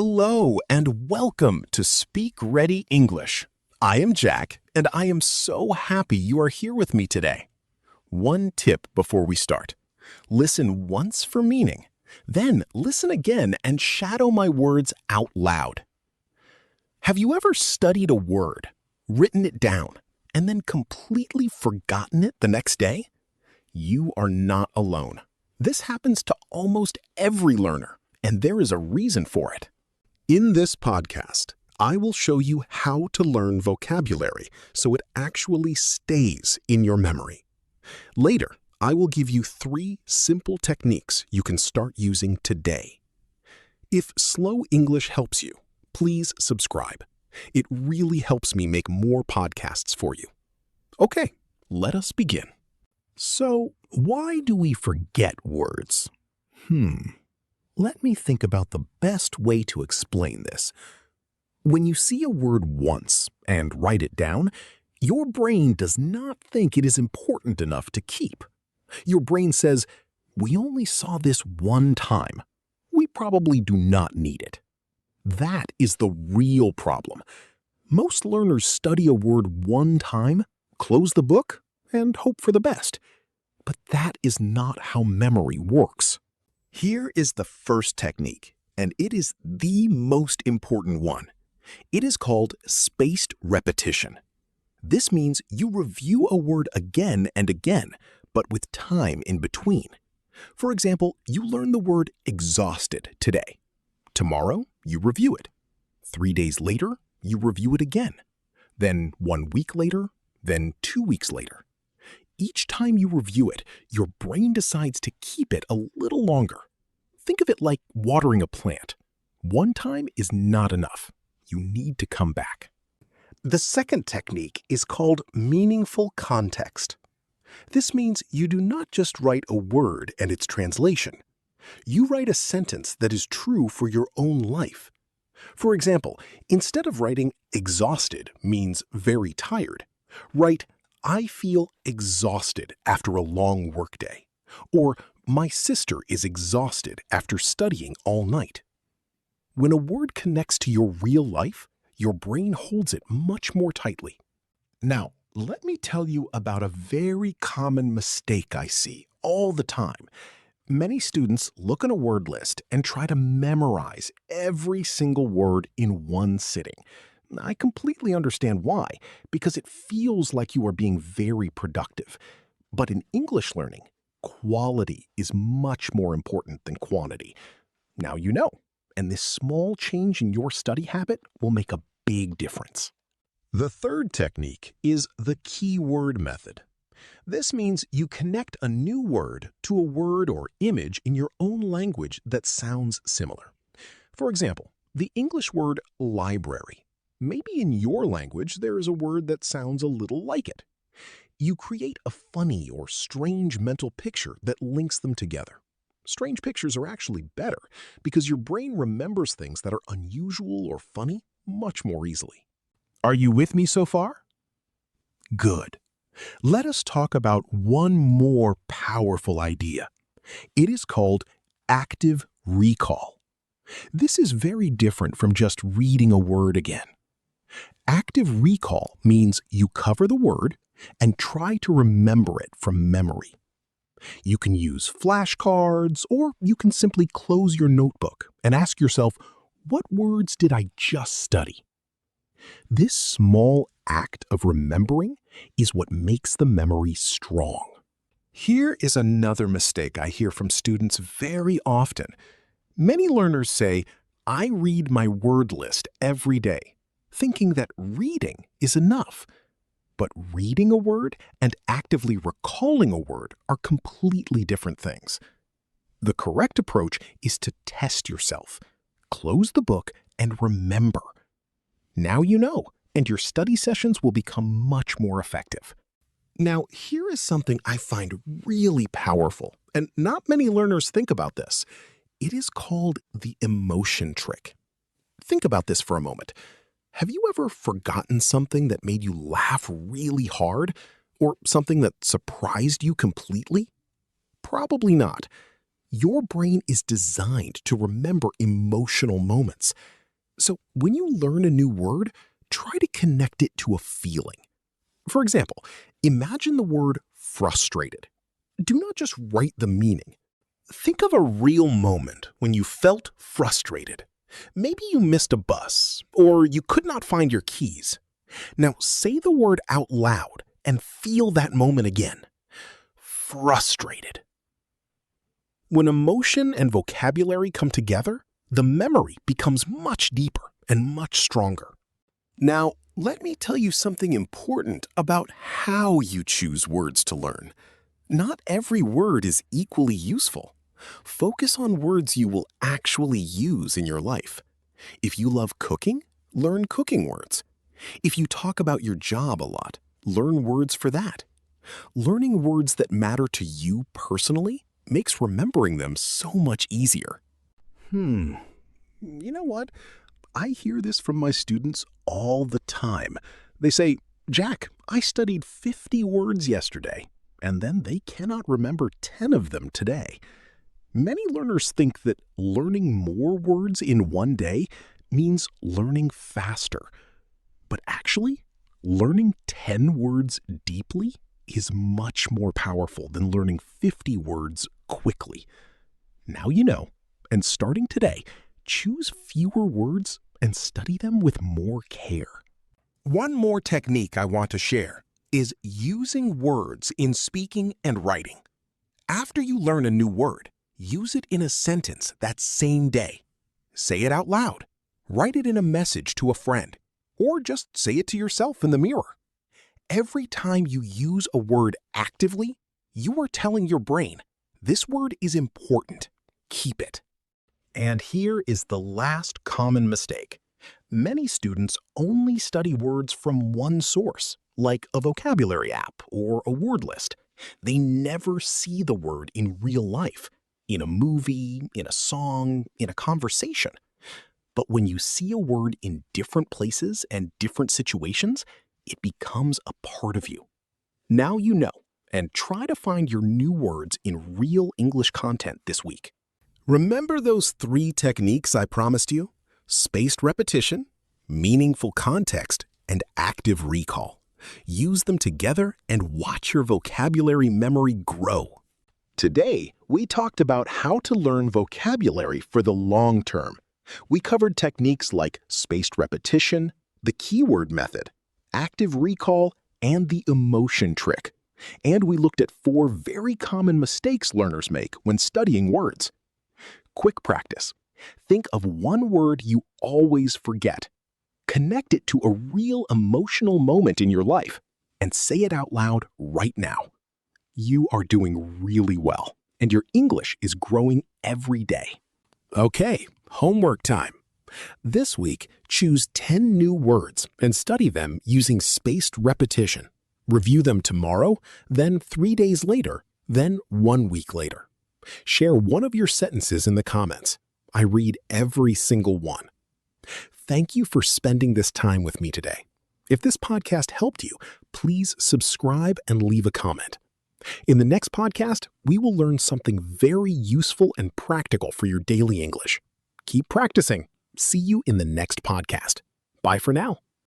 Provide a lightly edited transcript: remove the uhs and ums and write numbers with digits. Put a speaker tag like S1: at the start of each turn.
S1: Hello and welcome to Speak Ready English. I am Jack and I am so happy you are here with me today. One tip before we start. Listen once for meaning, then listen again and shadow my words out loud. Have you ever studied a word, written it down, and then completely forgotten it the next day? You are not alone. This happens to almost every learner, and there is a reason for it. In this podcast, I will show you how to learn vocabulary so it actually stays in your memory. Later, I will give you 3 simple techniques you can start using today. If Slow English helps you, please subscribe. It really helps me make more podcasts for you. Okay, let us begin. So, why do we forget words? Let me think about the best way to explain this. When you see a word once and write it down, your brain does not think it is important enough to keep. Your brain says, "We only saw this one time. We probably do not need it." That is the real problem. Most learners study a word one time, close the book, and hope for the best. But that is not how memory works. Here is the first technique, and it is the most important one. It is called spaced repetition. This means you review a word again and again, but with time in between. For example, you learn the word exhausted today. Tomorrow, you review it. 3 days later, you review it again. Then 1 week later, then 2 weeks later. Each time you review it, your brain decides to keep it a little longer. Think of it like watering a plant. One time is not enough. You need to come back. The second technique is called meaningful context. This means you do not just write a word and its translation. You write a sentence that is true for your own life. For example, instead of writing exhausted means very tired, write I feel exhausted after a long workday, or my sister is exhausted after studying all night. When a word connects to your real life, your brain holds it much more tightly. Now, let me tell you about a very common mistake I see all the time. Many students look at a word list and try to memorize every single word in one sitting. I completely understand why, because it feels like you are being very productive. But in English learning, quality is much more important than quantity. Now you know, and this small change in your study habit will make a big difference. The third technique is the keyword method. This means you connect a new word to a word or image in your own language that sounds similar. For example, the English word library. Maybe in your language there is a word that sounds a little like it. You create a funny or strange mental picture that links them together. Strange pictures are actually better because your brain remembers things that are unusual or funny much more easily. Are you with me so far? Good. Let us talk about one more powerful idea. It is called active recall. This is very different from just reading a word again. Active recall means you cover the word and try to remember it from memory. You can use flashcards, or you can simply close your notebook and ask yourself, what words did I just study? This small act of remembering is what makes the memory strong. Here is another mistake I hear from students very often. Many learners say, I read my word list every day, thinking that reading is enough. But reading a word and actively recalling a word are completely different things. The correct approach is to test yourself. Close the book and remember. Now you know, and your study sessions will become much more effective. Now, here is something I find really powerful, and not many learners think about this. It is called the emotion trick. Think about this for a moment. Have you ever forgotten something that made you laugh really hard, or something that surprised you completely? Probably not. Your brain is designed to remember emotional moments. So when you learn a new word, try to connect it to a feeling. For example, imagine the word frustrated. Do not just write the meaning. Think of a real moment when you felt frustrated. Maybe you missed a bus, or you could not find your keys. Now say the word out loud and feel that moment again. Frustrated. When emotion and vocabulary come together, the memory becomes much deeper and much stronger. Now, let me tell you something important about how you choose words to learn. Not every word is equally useful. Focus on words you will actually use in your life. If you love cooking, learn cooking words. If you talk about your job a lot, learn words for that. Learning words that matter to you personally makes remembering them so much easier. You know what? I hear this from my students all the time. They say, "Jack, I studied 50 words yesterday," and then they cannot remember 10 of them today. Many learners think that learning more words in one day means learning faster. But actually, learning 10 words deeply is much more powerful than learning 50 words quickly. Now you know, and starting today, choose fewer words and study them with more care. One more technique I want to share is using words in speaking and writing. After you learn a new word, use it in a sentence that same day. Say it out loud. Write it in a message to a friend, or just say it to yourself in the mirror. Every time you use a word actively, you are telling your brain, this word is important. Keep it. And here is the last common mistake. Many students only study words from one source, like a vocabulary app or a word list. They never see the word in real life, in a movie, in a song, in a conversation. But when you see a word in different places and different situations, it becomes a part of you. Now you know, and try to find your new words in real English content this week. Remember those 3 techniques I promised you? Spaced repetition, meaningful context, and active recall. Use them together and watch your vocabulary memory grow. Today, we talked about how to learn vocabulary for the long term. We covered techniques like spaced repetition, the keyword method, active recall, and the emotion trick. And we looked at 4 very common mistakes learners make when studying words. Quick practice. Think of one word you always forget. Connect it to a real emotional moment in your life and say it out loud right now. You are doing really well, and your English is growing every day. Okay, homework time. This week, choose 10 new words and study them using spaced repetition. Review them tomorrow, then 3 days later, then 1 week later. Share one of your sentences in the comments. I read every single one. Thank you for spending this time with me today. If this podcast helped you, please subscribe and leave a comment. In the next podcast, we will learn something very useful and practical for your daily English. Keep practicing. See you in the next podcast. Bye for now.